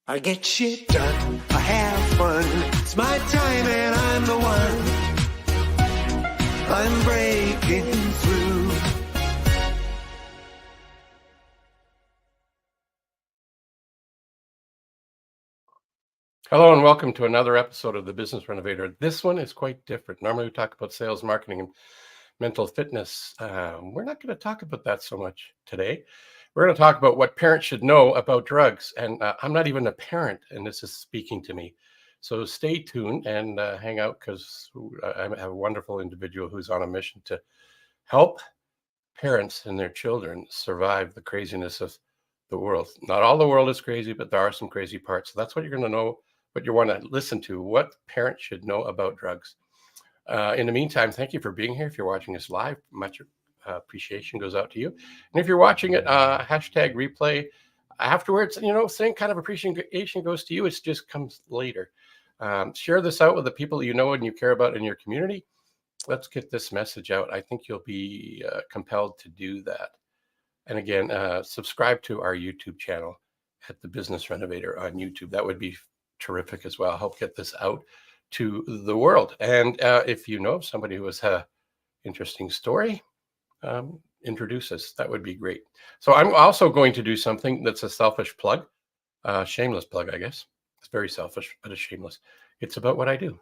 I get shit done, I have fun, it's my time and I'm the one. I'm breaking through. Hello and welcome to another episode of the Business Renovator. This one is quite different. Normally we talk about sales, marketing, and mental fitness. We're not going to talk about that so much today. We're going to talk about what parents should know about drugs. And I'm not even a parent, and this is speaking to me. So stay tuned and hang out, because I have a wonderful individual who's on a mission to help parents and their children survive the craziness of the world. Not all the world is crazy, but there are some crazy parts. So that's what you're going to know, what you want to listen to, what parents should know about drugs. In the meantime, thank you for being here. If you're watching us live, much appreciation goes out to you. And if you're watching it, hashtag replay afterwards, same kind of appreciation goes to you. It just comes later. Share this out with the people you know and you care about in your community. Let's get this message out. I think you'll be compelled to do that. And again, subscribe to our YouTube channel at the Business Renovator on YouTube. That would be terrific as well. Help get this out to the world. And if you know of somebody who has an interesting story, introduce us. That would be great. So I'm also going to do something that's a selfish plug, shameless plug, I guess. It's very selfish, but it's shameless. It's about what I do.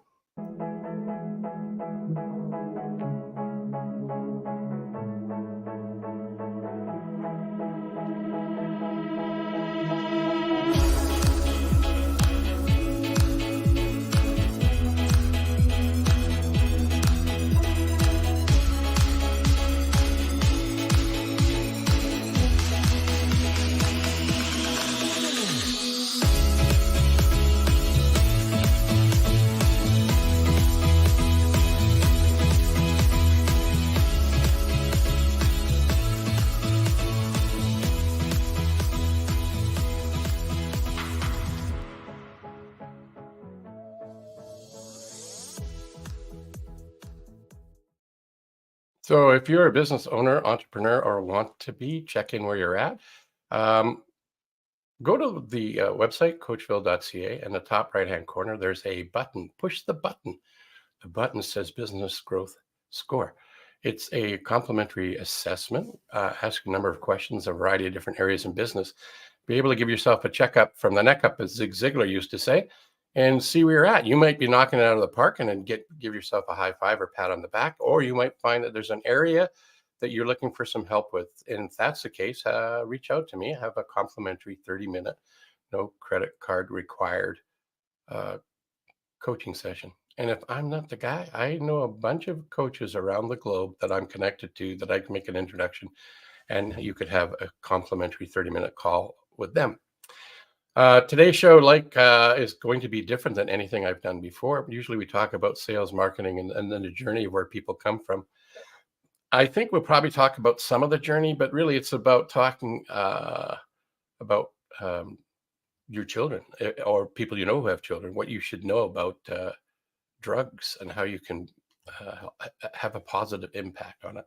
So if you're a business owner, entrepreneur, or want to be, check in where you're at. Go to the website, coachville.ca, and the top right-hand corner, there's a button. Push the button. The button says Business Growth Score. It's a complimentary assessment. Ask a number of questions, a variety of different areas in business. Be able to give yourself a checkup from the neck up, as Zig Ziglar used to say, and see where you're at. You might be knocking it out of the park and then give yourself a high five or pat on the back, or you might find that there's an area that you're looking for some help with. And if that's the case, reach out to me. I have a complimentary 30-minute, no credit card required coaching session. And if I'm not the guy, I know a bunch of coaches around the globe that I'm connected to that I can make an introduction, and you could have a complimentary 30-minute call with them. Today's show, is going to be different than anything I've done before. Usually we talk about sales, marketing, and then the journey of where people come from. I think we'll probably talk about some of the journey, but really it's about talking about your children, or people you know who have children, what you should know about drugs and how you can have a positive impact on it.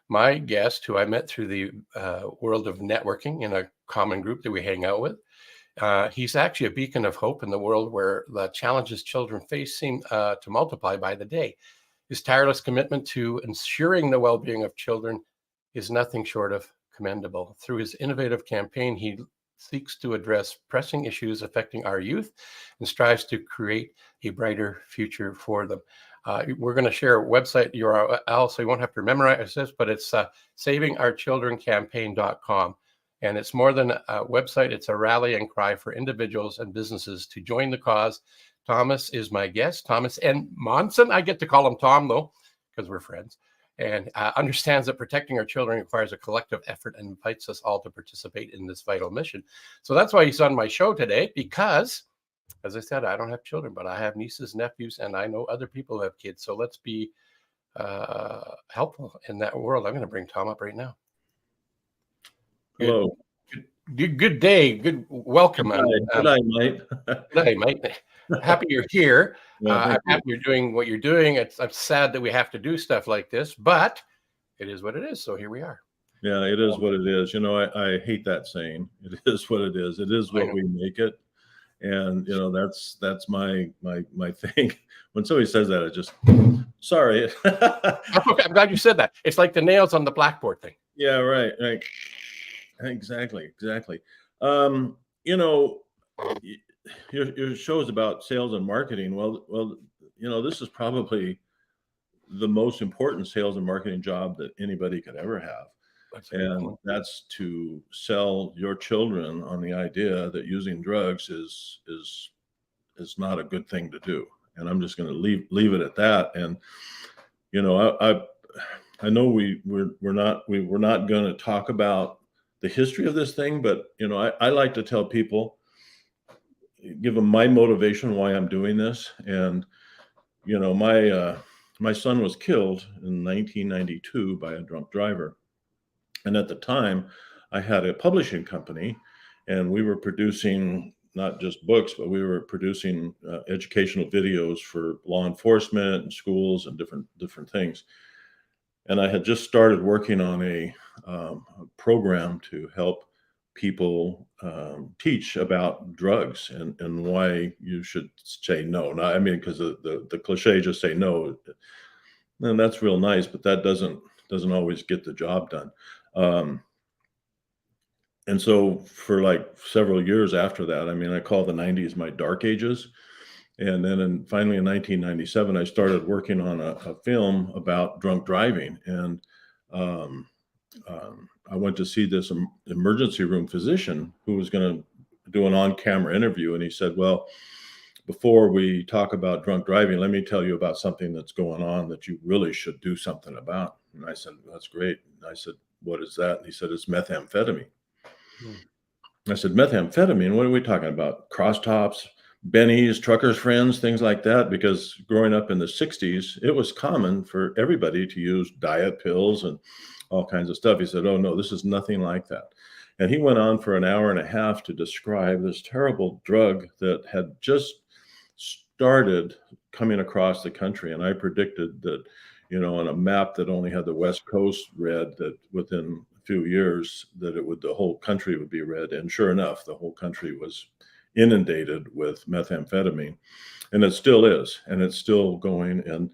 My guest, who I met through the world of networking in a common group that we hang out with, he's actually a beacon of hope in the world where the challenges children face seem to multiply by the day. His tireless commitment to ensuring the well-being of children is nothing short of commendable. Through his innovative campaign, he seeks to address pressing issues affecting our youth and strives to create a brighter future for them. We're going to share a website URL, so you won't have to memorize this, but it's savingourchildrencampaign.com. And it's more than a website. It's a rallying cry for individuals and businesses to join the cause. Thomas is my guest. Thomas and Monson, I get to call him Tom, though, because we're friends, and understands that protecting our children requires a collective effort and invites us all to participate in this vital mission. So that's why he's on my show today, because, as I said, I don't have children, but I have nieces, nephews, and I know other people who have kids. So let's be helpful in that world. I'm going to bring Tom up right now. Hello. Good day. Good welcome. Good night, mate. Good day, mate. Happy you're here. I'm happy you're doing what you're doing. I'm sad that we have to do stuff like this, but it is what it is. So here we are. Yeah, it is what it is. I hate that saying. It is what it is. It is what we make it. And that's my thing. When somebody says that, I just sorry. I'm glad you said that. It's like the nails on the blackboard thing. Yeah, right. Exactly. Your show is about sales and marketing. Well, this is probably the most important sales and marketing job that anybody could ever have. And that's to sell your children on the idea that using drugs is not a good thing to do. And I'm just going to leave it at that. And I know we're not going to talk about the history of this thing, but I like to tell people, give them my motivation why I'm doing this. And my son was killed in 1992 by a drunk driver. And at the time, I had a publishing company, and we were producing not just books, but we were producing educational videos for law enforcement and schools and different things. And I had just started working on a program to help people teach about drugs and why you should say no. Now, I mean, because the cliche, just say no, and that's real nice, but that doesn't always get the job done. And so for like several years after that, I mean, I call the 90s my dark ages. And then finally in 1997, I started working on a film about drunk driving. And I went to see this emergency room physician who was going to do an on-camera interview. And he said, well, before we talk about drunk driving, let me tell you about something that's going on that you really should do something about. And I said, that's great. And I said, what is that? And he said, it's methamphetamine. I said, methamphetamine? What are we talking about? Crosstops, bennies, truckers' friends, things like that? Because growing up in the 60s, it was common for everybody to use diet pills and all kinds of stuff. He said, oh, no, this is nothing like that. And he went on for an hour and a half to describe this terrible drug that had just started coming across the country. And I predicted that, on a map that only had the West Coast red, that within a few years that the whole country would be red. And sure enough, the whole country was inundated with methamphetamine. And it still is, and it's still going. And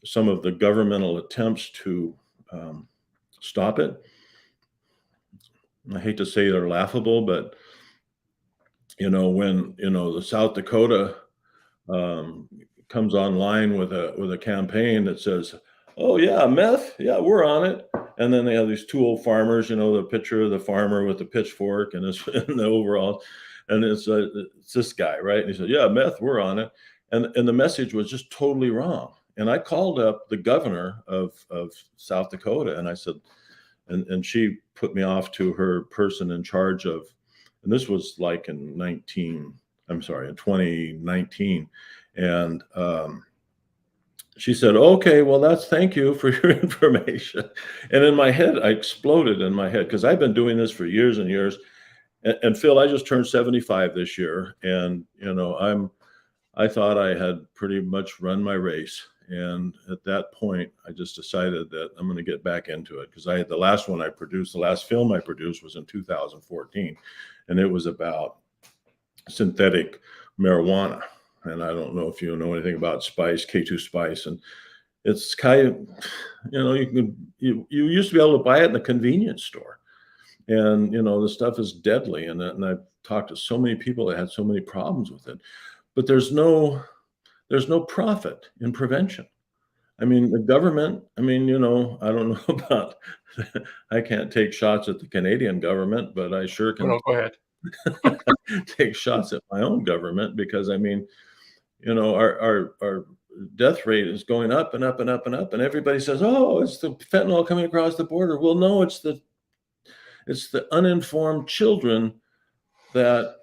some of the governmental attempts to stop it, I hate to say they're laughable, but when the South Dakota comes online with a campaign that says, oh yeah, meth, yeah, we're on it. And then they have these two old farmers, the picture of the farmer with the pitchfork and the overall, and it's this guy, right? And he said, yeah, meth, we're on it. And the message was just totally wrong. And I called up the governor of South Dakota, and I said, and she put me off to her person in charge of, and this was like in 2019. And she said, okay, well, thank you for your information. And in my head, I exploded in my head, because I've been doing this for years and years. And Phil, I just turned 75 this year. And, I thought I had pretty much run my race. And at that point, I just decided that I'm going to get back into it, because the last film I produced was in 2014. And it was about synthetic marijuana. And I don't know if you know anything about spice, K2 spice. And it's kind of, you used to be able to buy it in the convenience store. And, the stuff is deadly. And I've talked to so many people that had so many problems with it. But there's no profit in prevention. I mean, the government, I don't know about, I can't take shots at the Canadian government, but I sure can go ahead. take shots at my own government, because our death rate is going up and up and up and up. And everybody says, oh, it's the fentanyl coming across the border. Well, no, it's the uninformed children that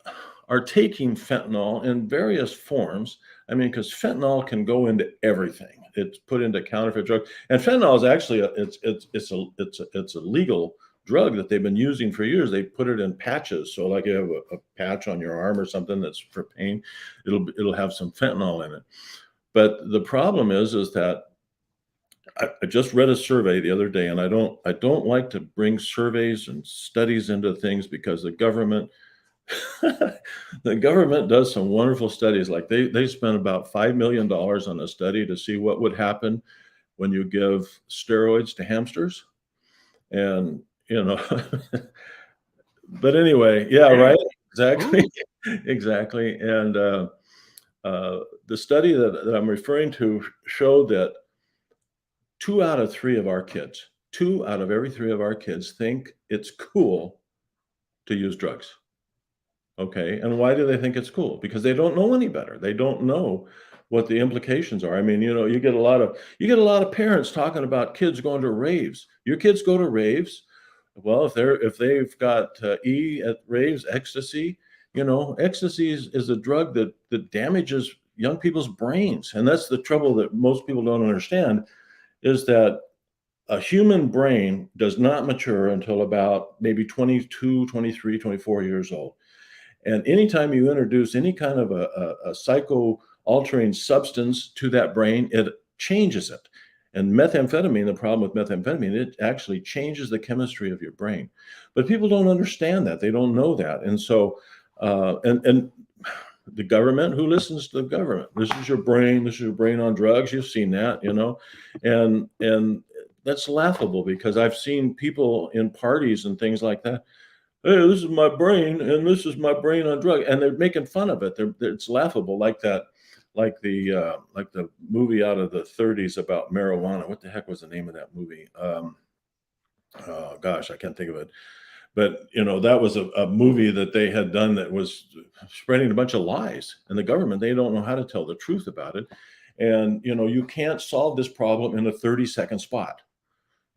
are taking fentanyl in various forms. I mean, because fentanyl can go into everything. It's put into counterfeit drugs, and fentanyl is actually it's a legal drug that they've been using for years. They put it in patches. So like you have a patch on your arm or something that's for pain, it'll have some fentanyl in it. But the problem is that I just read a survey the other day, and I don't like to bring surveys and studies into things, because the government The government does some wonderful studies. Like they spent about $5 million on a study to see what would happen when you give steroids to hamsters. And, but anyway, yeah, right. Exactly. Exactly. And the study that I'm referring to showed that 2 out of every 3 of our kids think it's cool to use drugs. Okay. And why do they think it's cool? Because they don't know any better. They don't know what the implications are. I mean, you get a lot of parents talking about kids going to raves. Your kids go to raves. Well, if they've got E at raves, ecstasy, ecstasy is a drug that damages young people's brains. And that's the trouble that most people don't understand, is that a human brain does not mature until about maybe 22, 23, 24 years old. And anytime you introduce any kind of a psycho-altering substance to that brain, it changes it. And methamphetamine, the problem with methamphetamine, it actually changes the chemistry of your brain. But people don't understand that. They don't know that. And so, and the government, who listens to the government? This is your brain. This is your brain on drugs. You've seen that, and that's laughable, because I've seen people in parties and things like that. Hey, this is my brain, and this is my brain on drug, and they're making fun of it. It's laughable, like that, like the movie out of the 30s about marijuana. What the heck was the name of that movie? Oh gosh, I can't think of it. But that was a movie that they had done that was spreading a bunch of lies, and the government, they don't know how to tell the truth about it. And you can't solve this problem in a 30-second spot.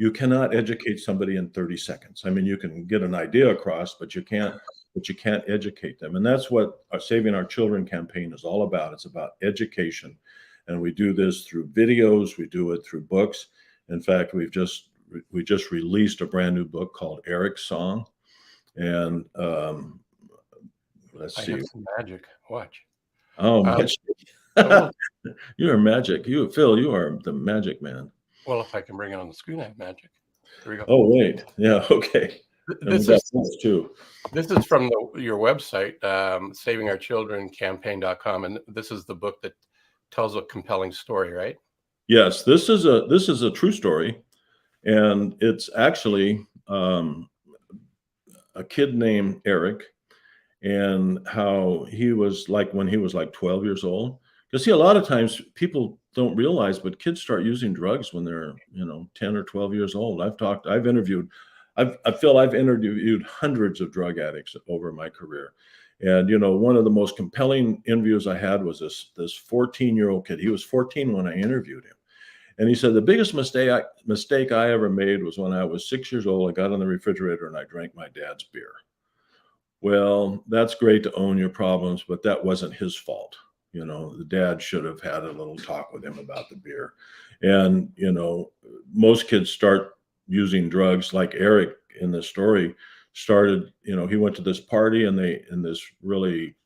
You cannot educate somebody in 30 seconds. I mean, you can get an idea across, but you can't educate them. And that's what our Saving Our Children campaign is all about. It's about education. And we do this through videos. We do it through books. In fact, we just released a brand new book called Eric's Song. And let's see. I have some magic. Watch. Oh, magic. Oh. You are magic. Phil, you are the magic man. Well, if I can bring it on the screen, I have magic. There we go. Oh, wait. Yeah. Okay. This is from your website, savingourchildrencampaign.com, and this is the book that tells a compelling story, right? Yes, this is a true story, and it's actually a kid named Eric, and how he was like when he was like 12 years old. Because see, a lot of times people don't realize, but kids start using drugs when they're 10 or 12 years old. I've interviewed hundreds of drug addicts over my career. And one of the most compelling interviews I had was this 14-year-old kid. He was 14 when I interviewed him. And he said, the biggest mistake I ever made was when I was 6 years old. I got on the refrigerator and I drank my dad's beer. Well, that's great to own your problems, but that wasn't his fault. The dad should have had a little talk with him about the beer. And, most kids start using drugs, like Eric in the story started. He went to this party, and this really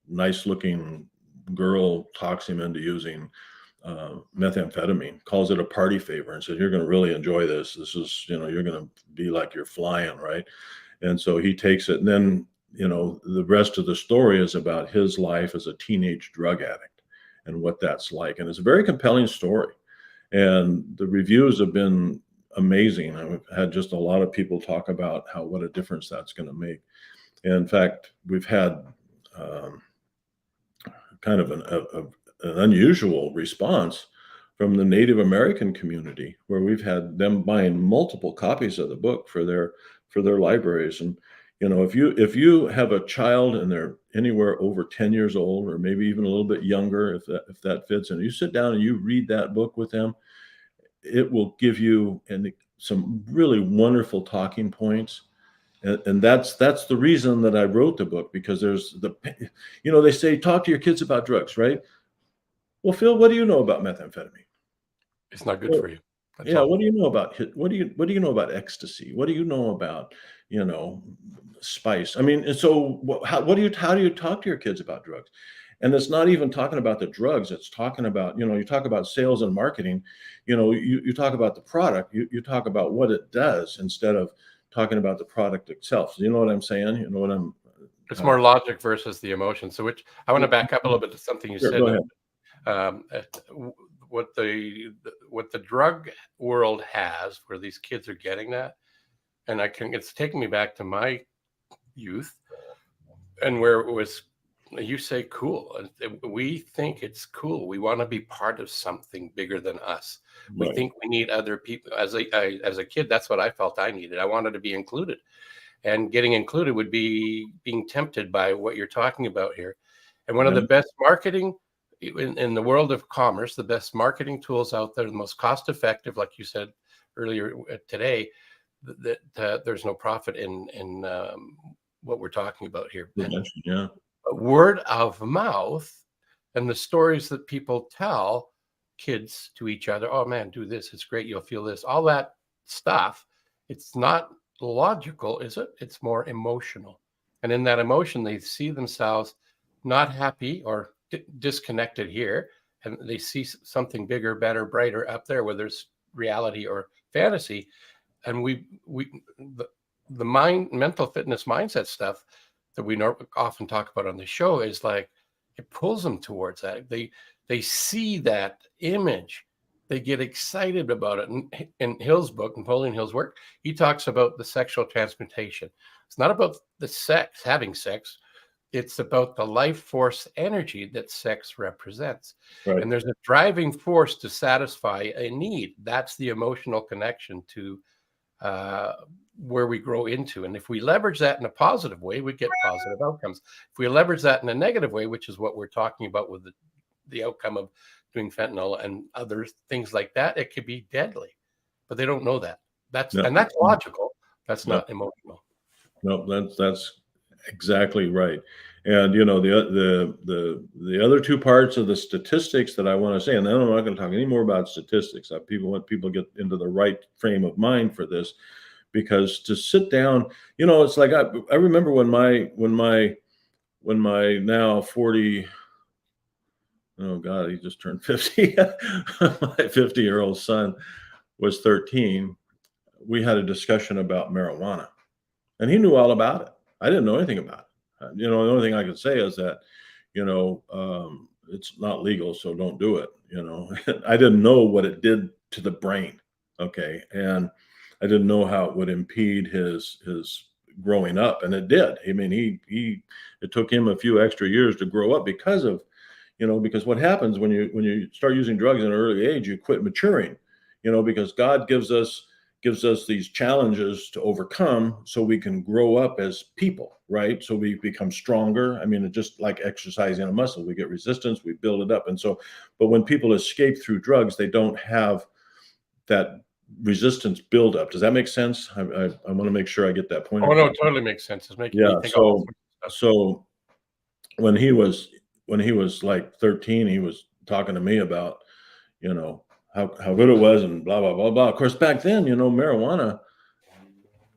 nice looking girl talks him into using methamphetamine, calls it a party favor, and said, you're going to really enjoy this. This is, you're going to be like you're flying, right? And so he takes it, and then the rest of the story is about his life as a teenage drug addict and what that's like. And it's a very compelling story. And the reviews have been amazing. I've had just a lot of people talk about what a difference that's going to make. And in fact, we've had kind of an unusual response from the Native American community, where we've had them buying multiple copies of the book for their libraries. And if you have a child and they're anywhere over 10 years old, or maybe even a little bit younger, if that fits, and you sit down and you read that book with them, it will give you some really wonderful talking points. And that's the reason that I wrote the book, because there's they say, talk to your kids about drugs, right? Well, Phil, what do you know about methamphetamine? It's not good for you. That's all. What do you know about what do you know about ecstasy? What do you know about spice? I mean, and so how do you talk to your kids about drugs? And it's not even talking about the drugs. It's talking about, you talk about sales and marketing. You talk about the product. You talk about what it does, instead of talking about the product itself. You know what I'm saying? You know what I'm It's more logic versus the emotion. So which I want to back up a little bit to something you Sure, said. go ahead. What the drug world has, where these kids are getting that, and it's taking me back to my youth, and where it was, you say cool, and we think it's cool. We want to be part of something bigger than us. We Right. think we need other people. As a kid, that's what I felt I needed. I wanted to be included, and getting included would be being tempted by what you're talking about here. And one of the best marketing in the world of commerce, the best marketing tools out there, the most cost effective, like you said earlier today, that there's no profit in what we're talking about here. Yeah. Word of mouth and the stories that people tell kids to each other. Oh man, do this. It's great. You'll feel this. All that stuff. It's not logical, is it? It's more emotional. And in that emotion, they see themselves not happy or disconnected here. And they see something bigger, better, brighter up there, whether it's reality or fantasy. And the mental fitness mindset stuff that we often talk about on the show is like, it pulls them towards that. They see that image, they get excited about it. And in Hill's book, Napoleon Hill's work, he talks about the sexual transmutation. It's not about the sex, having sex. It's about the life force energy that sex represents. Right. And there's a driving force to satisfy a need. That's the emotional connection to where we grow into. And if we leverage that in a positive way, we get positive outcomes. If we leverage that in a negative way, which is what we're talking about with the outcome of doing fentanyl and other things like that, it could be deadly. But they don't know that. That's logical. That's not emotional. No, that's exactly right. And the other two parts of the statistics that I want to say, and then I'm not going to talk any more about statistics. When people get into the right frame of mind for this, because to sit down, it's like I remember when my now 40, oh God, he just turned 50. My 50-year-old son was 13. We had a discussion about marijuana, and he knew all about it. I didn't know anything about it. The only thing I could say is that, it's not legal, so don't do it. I didn't know what it did to the brain. Okay. And I didn't know how it would impede his growing up. And it did. I mean, it took him a few extra years to grow up because of, because what happens when you start using drugs at an early age, you quit maturing, because God gives us these challenges to overcome so we can grow up as people, right? So we become stronger. I mean, it's just like exercising a muscle. We get resistance, we build it up. And so, but when people escape through drugs, they don't have that resistance build up. Does that make sense? I want to make sure I get that point. Oh, no, it totally makes sense. It's making me think so when he was like 13, he was talking to me about, how good it was and blah, blah, blah, blah. Of course, back then, marijuana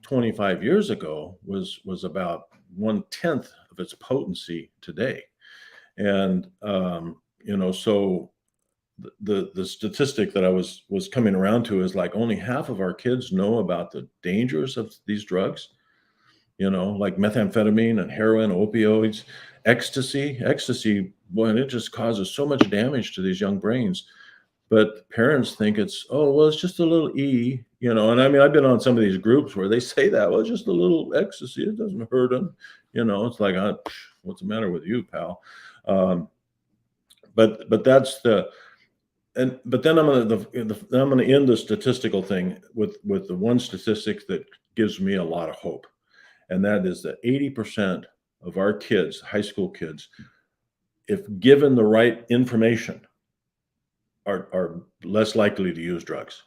25 years ago was about 1/10 of its potency today. And, so the statistic that I was coming around to is like only half of our kids know about the dangers of these drugs, like methamphetamine and heroin, opioids, ecstasy, boy, and it just causes so much damage to these young brains. But parents think it's just a little E, and I mean, I've been on some of these groups where they say that, well, it's just a little ecstasy, it doesn't hurt them. It's like, what's the matter with you, pal? But that's but then I'm going to end the statistical thing with the one statistic that gives me a lot of hope. And that is that 80% of our kids, high school kids, if given the right information, are less likely to use drugs.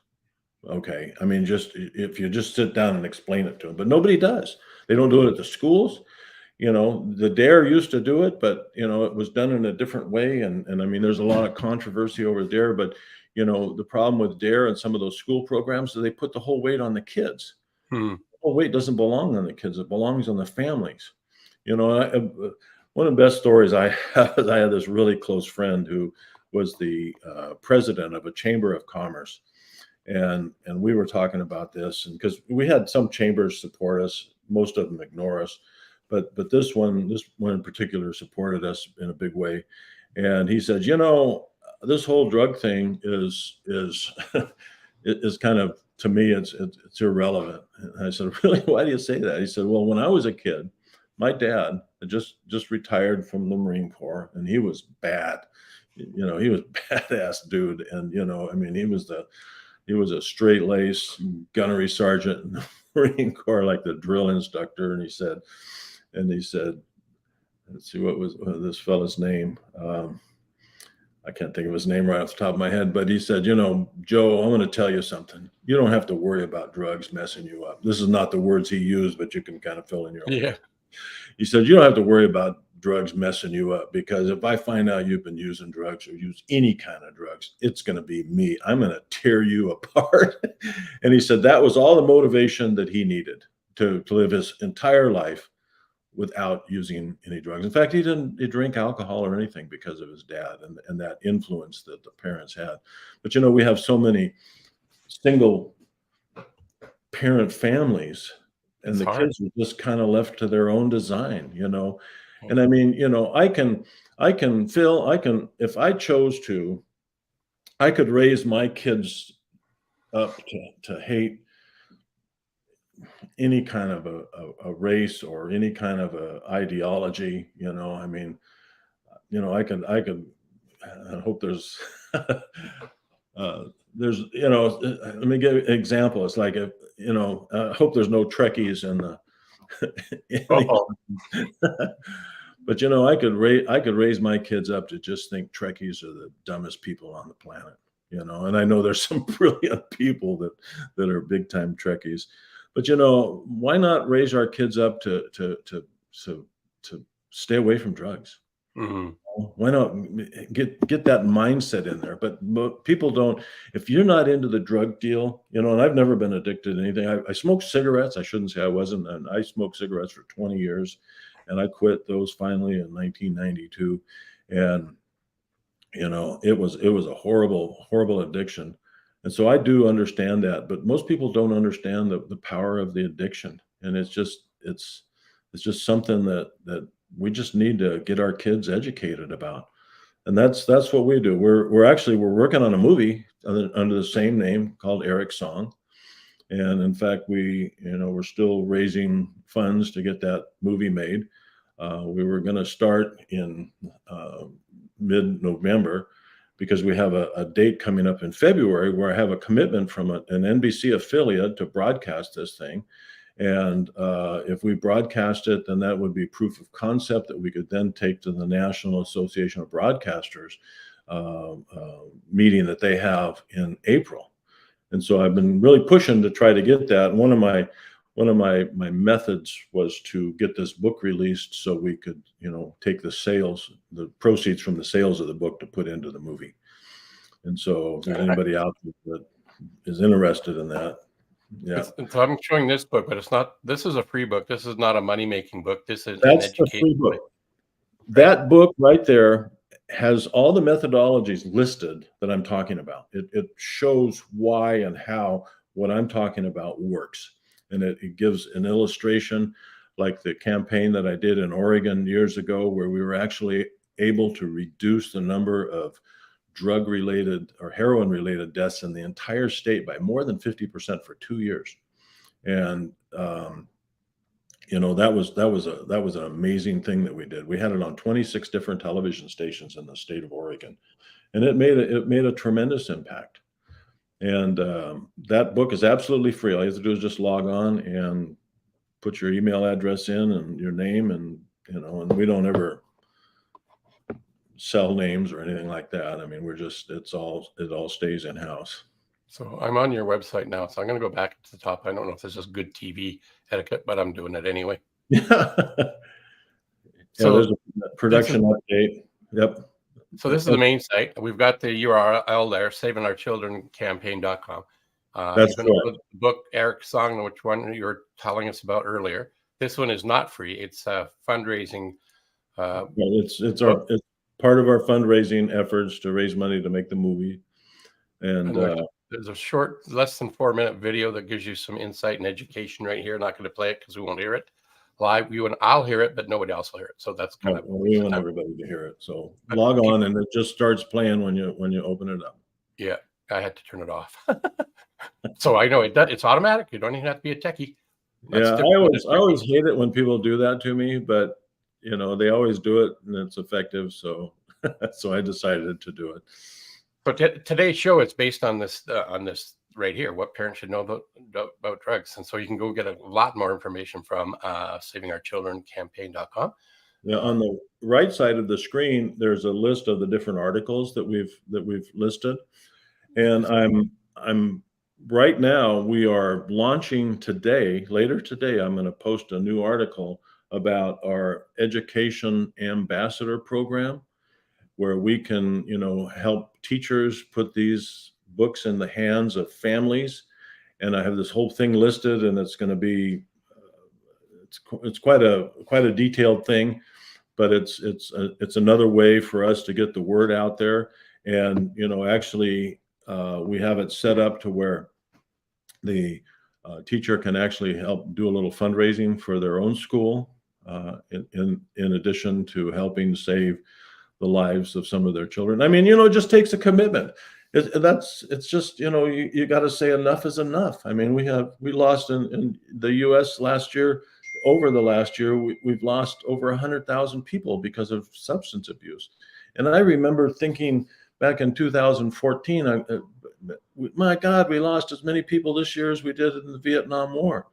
Okay. I mean, just if you just sit down and explain it to them, but nobody does. They don't do it at the schools. The DARE used to do it, but it was done in a different way. And I mean, there's a lot of controversy over DARE, but the problem with DARE and some of those school programs is they put the whole weight on the kids. The whole weight doesn't belong on the kids. It belongs on the families. One of the best stories I have is I had this really close friend who was the president of a chamber of commerce. And we were talking about this, and because we had some chambers support us, most of them ignore us. but this one in particular supported us in a big way. And he said, you know, this whole drug thing is is kind of, to me, it's irrelevant. And I said, really? Why do you say that? He said, well, when I was a kid, my dad had just retired from the Marine Corps, and he was bad. You know, he was badass dude. And, you know, I mean, he was a straight lace gunnery sergeant in the Marine Corps, like the drill instructor. And he said, let's see, what was this fella's name? I can't think of his name right off the top of my head, but he said, you know, Joe, I'm going to tell you something. You don't have to worry about drugs messing you up. This is not the words he used, but you can kind of fill in your own. Yeah. He said, you don't have to worry about drugs messing you up, because if I find out you've been using drugs or use any kind of drugs, it's going to be me. I'm going to tear you apart. And he said that was all the motivation that he needed to live his entire life without using any drugs. In fact, he didn't drink alcohol or anything because of his dad and that influence that the parents had. But, you know, we have so many single parent families, and the kids are just kind of left to their own design, you know. And I mean, you know, if I chose to, I could raise my kids up to hate any kind of a race or any kind of a ideology, you know. I mean, you know, I hope there's you know, let me give an example. It's like, you know, I hope there's no Trekkies in the but, you know, I could raise my kids up to just think Trekkies are the dumbest people on the planet, you know. And I know there's some brilliant people that are big time Trekkies, but, you know, why not raise our kids up to stay away from drugs? Mm-hmm. Why not get that mindset in there? But people don't. If you're not into the drug deal, you know, and I've never been addicted to anything. I smoked cigarettes. I shouldn't say I wasn't. And I smoked cigarettes for 20 years, and I quit those finally in 1992. And, you know, it was a horrible addiction. And so I do understand that, but most people don't understand the power of the addiction. And it's just something that we just need to get our kids educated about. And that's what we do. We're working on a movie under the same name called Eric's Song. And in fact, we're still raising funds to get that movie made. We were going to start in mid-November, because we have a date coming up in February where I have a commitment from an NBC affiliate to broadcast this thing. And if we broadcast it, then that would be proof of concept that we could then take to the National Association of Broadcasters meeting that they have in April. And so I've been really pushing to try to get that. One of my methods was to get this book released so we could, you know, take the proceeds from the sales of the book to put into the movie. And so if there's anybody out there that is interested in that. Yeah. So I'm showing this book, but this is a free book. This is not a money-making book. That's an the free book. That book right there has all the methodologies listed that I'm talking about. It shows why and how what I'm talking about works. And it gives an illustration, like the campaign that I did in Oregon years ago, where we were actually able to reduce the number of drug-related or heroin-related deaths in the entire state by more than 50% for 2 years. And you know, that was an amazing thing that we did. We had it on 26 different television stations in the state of Oregon, and it made a tremendous impact. And that book is absolutely free. All you have to do is just log on and put your email address in and your name, and, you know, and we don't ever sell names or anything like that. I mean, it all stays in house. So I'm on your website now. So I'm going to go back to the top. I don't know if this is good TV etiquette, but I'm doing it anyway. Yeah. So there's a production update. Yep. So this is the main site. We've got the URL there, savingourchildrencampaign.com. That's correct. The book, Eric's Song, which one you were telling us about earlier. This one is not free. It's fundraising. It's part of our fundraising efforts to raise money to make the movie. And there's a short, less than 4-minute video that gives you some insight and education right here. Not going to play it because we won't hear it live. You and I'll hear it, but nobody else will hear it. So that's kind of we want everybody to hear it. So log on, and it just starts playing when you open it up. Yeah, I had to turn it off. So I know it's automatic. You don't even have to be a techie. Yeah, I always hate it when people do that to me, but they always do it and it's effective. So so I decided to do it. But today's show is based on this right here. What parents should know about drugs, and so you can go get a lot more information from savingourchildrencampaign.com. Yeah, on the right side of the screen, there's a list of the different articles that we've listed, and I'm right now we are launching today. Later today, I'm going to post a new article about our education ambassador program, where we can, help teachers put these books in the hands of families. And I have this whole thing listed, and it's going to be, it's quite a detailed thing, but it's another way for us to get the word out there. And, actually, we have it set up to where the teacher can actually help do a little fundraising for their own school, in addition to helping save the lives of some of their children. I mean, it just takes a commitment. It's just, you got to say enough is enough. I mean, we lost in the U.S. last year. Over the last year, we've lost over 100,000 people because of substance abuse. And I remember thinking back in 2014, my God, we lost as many people this year as we did in the Vietnam War.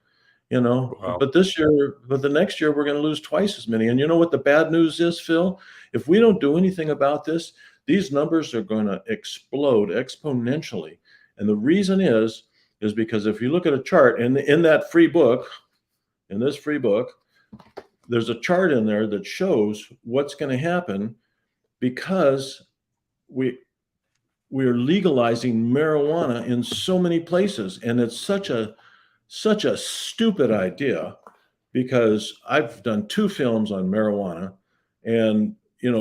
Wow. But the next year, we're going to lose twice as many. And you know what the bad news is, Phil? If we don't do anything about this, these numbers are going to explode exponentially. And the reason is because if you look at a chart in this free book, there's a chart in there that shows what's going to happen because we're legalizing marijuana in so many places. And it's such a stupid idea, because I've done 2 films on marijuana, and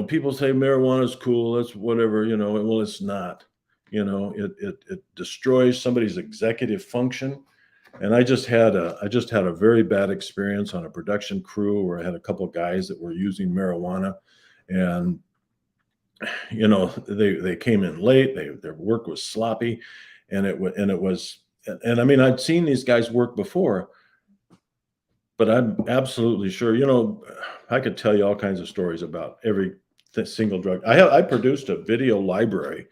people say marijuana is cool, that's whatever, well, it's not. It destroys somebody's executive function. And I just had a very bad experience on a production crew where I had a couple of guys that were using marijuana, and they came in late, their work was sloppy, and I mean, I'd seen these guys work before, but I'm absolutely sure, I could tell you all kinds of stories about every single drug. I produced a video library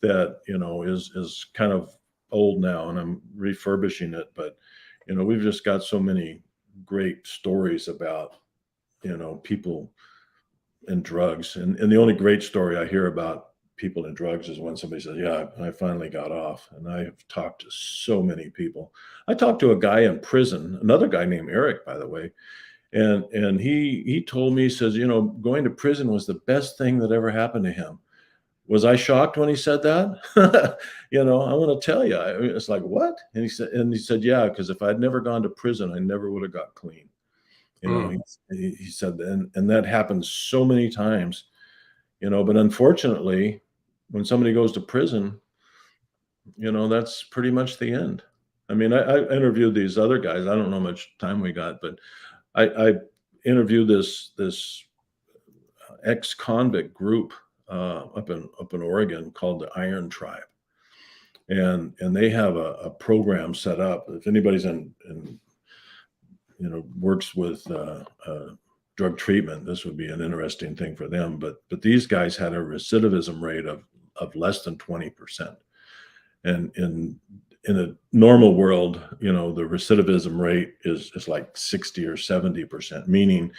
that, is kind of old now, and I'm refurbishing it, but, we've just got so many great stories about, people and drugs. And the only great story I hear about people in drugs is when somebody says, yeah, I finally got off. And I have talked to so many people. I talked to a guy in prison, another guy named Eric, by the way. And he told me, he says, going to prison was the best thing that ever happened to him. Was I shocked when he said that? I want to tell you, it's like, what? And he said, yeah, because if I'd never gone to prison, I never would have got clean. He said, and that happens so many times, but unfortunately, when somebody goes to prison, that's pretty much the end. I mean, I interviewed these other guys. I don't know how much time we got, but I interviewed this ex-convict group up in Oregon called the Iron Tribe, and they have a program set up. If anybody's works with drug treatment, this would be an interesting thing for them. But these guys had a recidivism rate of less than 20%. And in a normal world, the recidivism rate is like 60 or 70%, meaning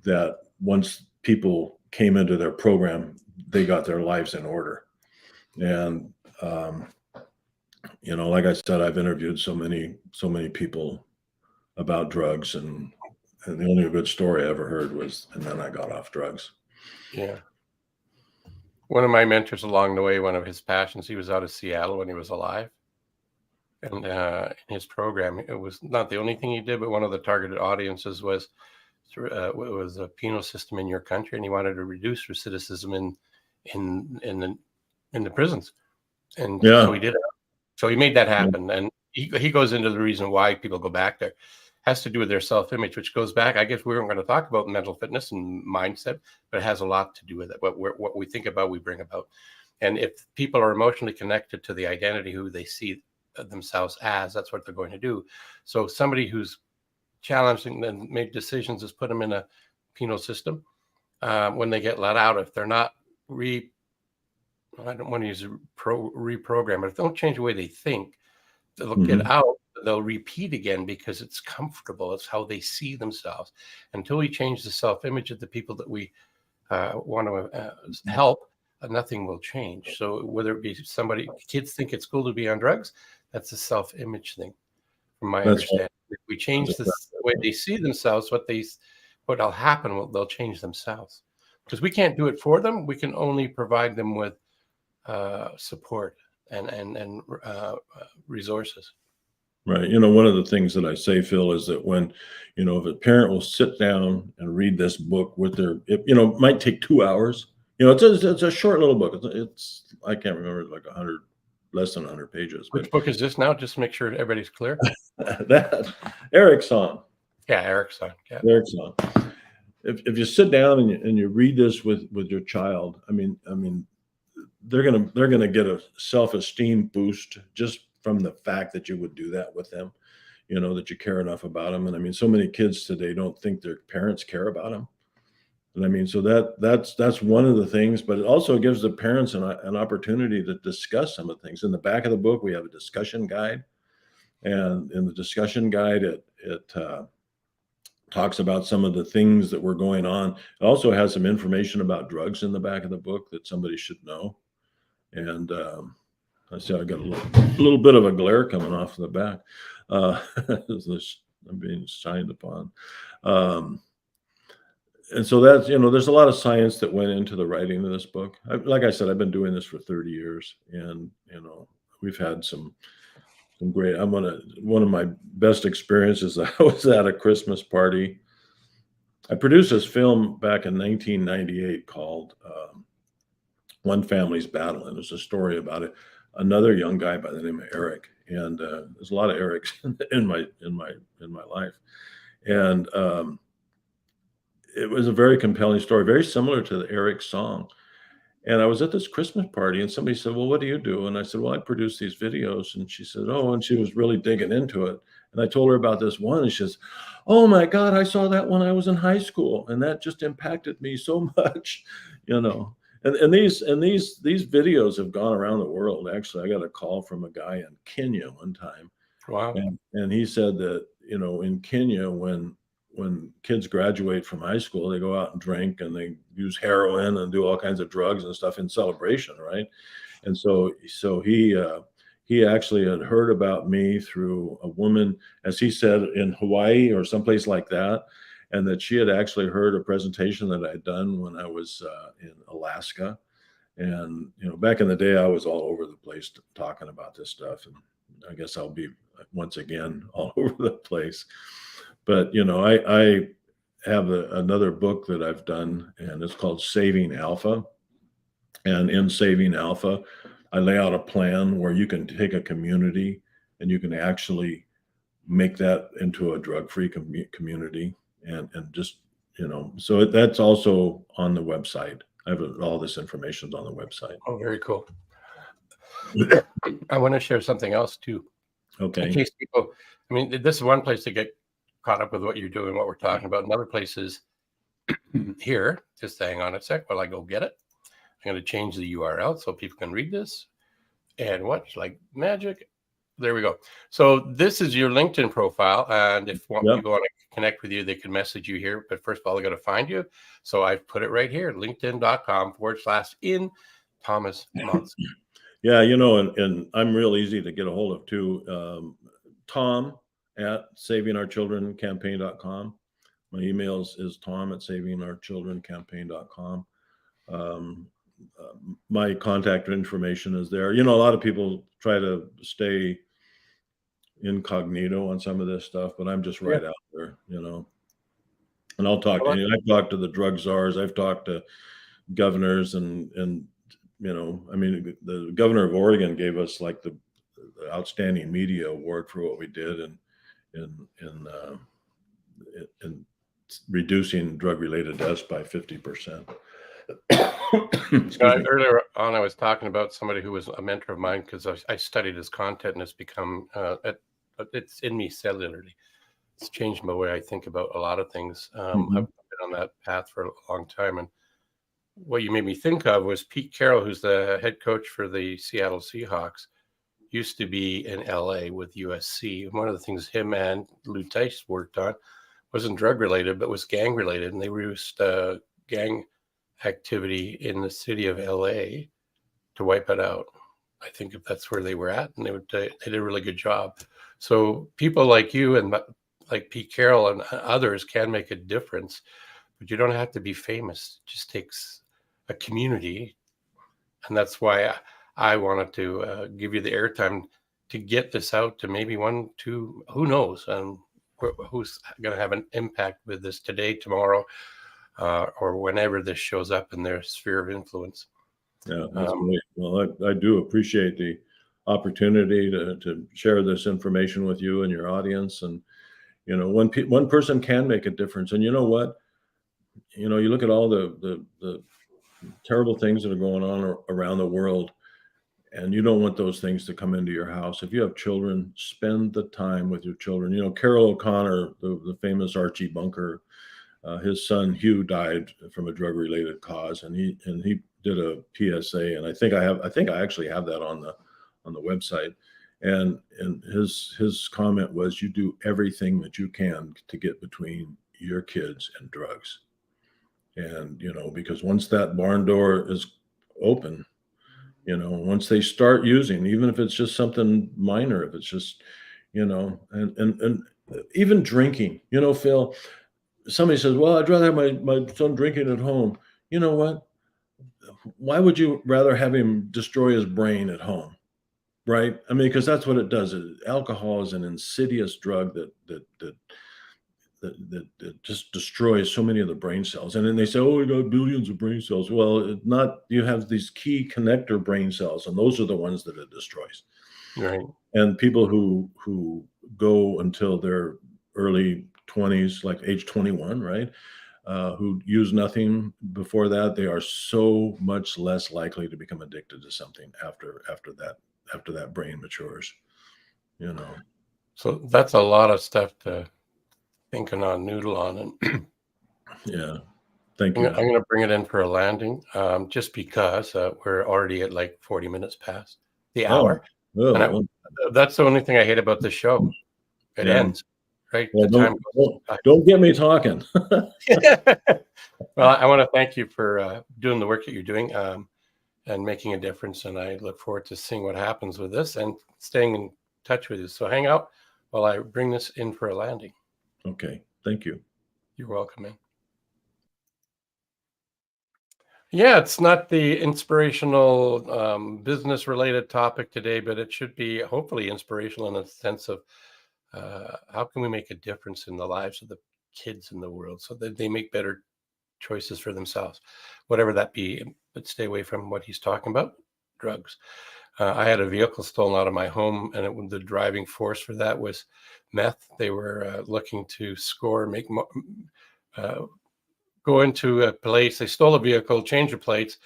that once people came into their program, they got their lives in order. And, like I said, I've interviewed so many people about drugs, and the only good story I ever heard was, and then I got off drugs. Yeah. One of my mentors along the way, one of his passions, he was out of Seattle when he was alive. And in his program, it was not the only thing he did, but one of the targeted audiences was a penal system in your country, and he wanted to reduce recidivism in the prisons. And so he did it. So he made that happen. And he goes into the reason why people go back there. has to do with their self-image, which goes back, I guess we weren't going to talk about mental fitness and mindset, but it has a lot to do with it. What we think about, we bring about. And if people are emotionally connected to the identity, who they see themselves as, that's what they're going to do. So somebody who's challenging and made decisions is put them in a penal system. When they get let out, if they're not I don't want to use reprogram, but if they don't change the way they think, they'll get out, they'll repeat again because it's comfortable. It's how they see themselves. Until we change the self-image of the people that we want to help, nothing will change. So whether it be kids think it's cool to be on drugs, that's a self-image thing, from my understanding. If we change the way they see themselves, what'll happen, they'll change themselves. Because we can't do it for them. We can only provide them with support and resources. Right. One of the things that I say, Phil, is that when, if a parent will sit down and read this book with it might take 2 hours. It's a short little book. It's I can't remember, like less than 100 pages. Which book is this now? Just to make sure everybody's clear. That Eric's on. Yeah, Eric's on. Yeah. Eric's on. If you sit down and you read this with your child, I mean, they're gonna get a self-esteem boost just from the fact that you would do that with them, that you care enough about them. And so many kids today don't think their parents care about them. And so that's one of the things, but it also gives the parents an opportunity to discuss some of the things. In the back of the book, we have a discussion guide, and in the discussion guide, it talks about some of the things that were going on. It also has some information about drugs in the back of the book that somebody should know. And I see I got a little bit of a glare coming off the back. I'm being shined upon. And so that's, there's a lot of science that went into the writing of this book. Like I said, I've been doing this for 30 years, and, we've had some great, one of my best experiences. I was at a Christmas party. I produced this film back in 1998 called One Family's Battle. And there's a story about it. Another young guy by the name of Eric. And there's a lot of Erics in my life. And it was a very compelling story, very similar to the Eric song. And I was at this Christmas party, and somebody said, "Well, what do you do?" And I said, "Well, I produce these videos." And she said, "Oh," and she was really digging into it. And I told her about this one, and she says, "Oh my God, I saw that when I was in high school, and that just impacted me so much," And these videos have gone around the world. Actually, I got a call from a guy in Kenya one time. Wow. And he said that, in Kenya, when kids graduate from high school, they go out and drink, and they use heroin and do all kinds of drugs and stuff in celebration, right? And so he actually had heard about me through a woman, as he said, in Hawaii or someplace like that, and that she had actually heard a presentation that I had done when I was in Alaska. And, back in the day, I was all over the place talking about this stuff. And I guess I'll be once again all over the place. But, I have another book that I've done, and it's called Saving Alpha. And in Saving Alpha, I lay out a plan where you can take a community and you can actually make that into a drug-free community. And just, so that's also on the website. I have all this information on the website. Oh, very cool. I want to share something else too. Okay. In case people, this is one place to get caught up with what you're doing, what we're talking about. Another place is here. Just hang on a sec while I go get it. I'm going to change the URL so people can read this. And watch like magic. There we go. So this is your LinkedIn profile. And if people want to connect with you, they can message you here. But first of all, they got to find you. So I've put it right here, linkedin.com/in Thomas Monson. Yeah, and I'm real easy to get a hold of too. Tom at savingourchildrencampaign.com. My email is tom at savingourchildrencampaign.com. My contact information is there. A lot of people try to stay incognito on some of this stuff, but I'm just right out there, and I'll talk to you. I've talked to the drug czars. I've talked to governors, and the governor of Oregon gave us like the outstanding media award for what we did in in reducing drug-related deaths by 50%. Earlier on, I was talking about somebody who was a mentor of mine because I studied his content, and it's become it's in me cellularly. It's changed my way I think about a lot of things. I've been on that path for a long time, and what you made me think of was Pete Carroll, who's the head coach for the Seattle Seahawks, used to be in LA with USC. One of the things him and Lou Tice worked on wasn't drug related, but was gang related, and they reduced gang activity in the city of LA to wipe it out. I think if that's where they were at, and they did a really good job. So people like you and like Pete Carroll and others can make a difference, but you don't have to be famous. It just takes a community, and that's why I wanted to give you the airtime to get this out to maybe 1, 2, who knows, and who's going to have an impact with this today, tomorrow, or whenever this shows up in their sphere of influence. Yeah, that's great. Well, I do appreciate the opportunity to share this information with you and your audience. And, you know, one person can make a difference. And you know what? You know, you look at all the terrible things that are going on around the world, and you don't want those things to come into your house. If you have children, spend the time with your children. You know, Carroll O'Connor, the famous Archie Bunker, his son Hugh died from a drug-related cause, and he did a PSA, and I think I actually have that on the website. And his comment was, you do everything that you can to get between your kids and drugs. And, you know, because once that barn door is open, you know, once they start using, even if it's just something minor, if it's just, you know, and even drinking, you know, Phil, somebody says, well, I'd rather have my son drinking at home. You know what? Why would you rather have him destroy his brain at home? Right? I mean, because that's what it does. Alcohol is an insidious drug that just destroys so many of the brain cells. And then they say, oh, we got billions of brain cells. Well, you have these key connector brain cells, and those are the ones that it destroys. Right. And people who go until their early 20s, like age 21, right? Who use nothing before that, they are so much less likely to become addicted to something after that brain matures, you know. So that's a lot of stuff to thinking on, noodle on, and yeah. Thank you. I'm going to bring it in for a landing, just because we're already at like 40 minutes past the hour. And that's the only thing I hate about this show. It ends, right? Well, don't get me talking. Well, I want to thank you for doing the work that you're doing and making a difference. And I look forward to seeing what happens with this and staying in touch with you. So hang out while I bring this in for a landing. Okay. Thank you. You're welcome, man. Yeah, it's not the inspirational business related topic today, but it should be hopefully inspirational in the sense of how can we make a difference in the lives of the kids in the world so that they make better choices for themselves, whatever that be. But stay away from what he's talking about, drugs. I had a vehicle stolen out of my home, and the driving force for that was meth. They were looking to score, go into a place. They stole a vehicle, change the plates,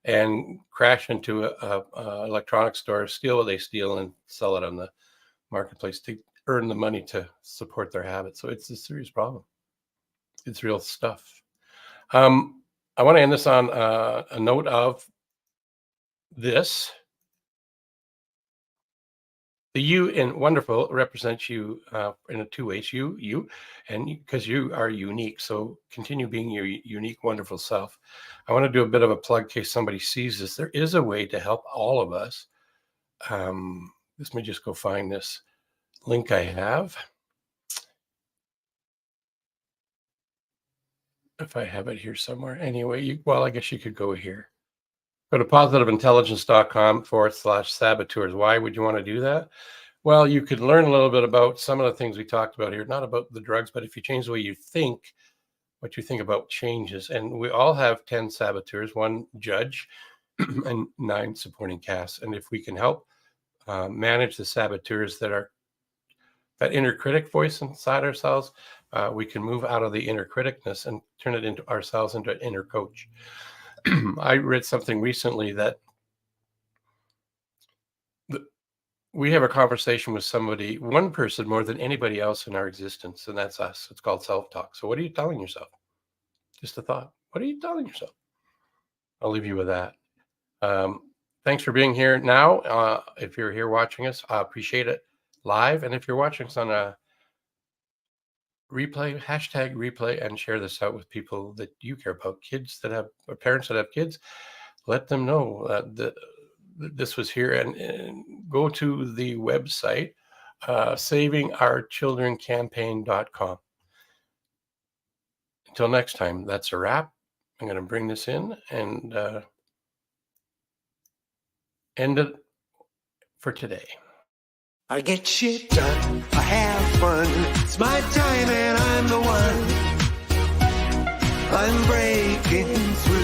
and crash into a electronics store, steal what they steal, and sell it on the marketplace to earn the money to support their habits. So it's a serious problem. It's real stuff. I want to end this on a note of this. The you in wonderful represents you in two ways. You, and because you are unique. So continue being your unique, wonderful self. I want to do a bit of a plug in case somebody sees this. There is a way to help all of us. Let me just go find this link I have. If I have it here somewhere. Anyway, I guess you could go here. Go to positiveintelligence.com/saboteurs. Why would you want to do that? Well, you could learn a little bit about some of the things we talked about here, not about the drugs, but if you change the way you think, what you think about changes. And we all have 10 saboteurs, 1 judge, and 9 supporting casts. And if we can help manage the saboteurs that inner critic voice inside ourselves, we can move out of the inner criticness and turn it into ourselves into an inner coach. I read something recently that we have a conversation with somebody, one person more than anybody else in our existence, and that's us. It's called self-talk. So what are you telling yourself? Just a thought. What are you telling yourself? I'll leave you with that. Thanks for being here now. If you're here watching us, I appreciate it live. And if you're watching us on a replay, hashtag replay, and share this out with people that you care about, kids that have, or parents that have kids. Let them know that this was here, and go to the website, savingourchildrencampaign.com. Until next time, that's a wrap. I'm going to bring this in and end it for today. I get shit done, I have fun. It's my time and I'm the one. I'm breaking through.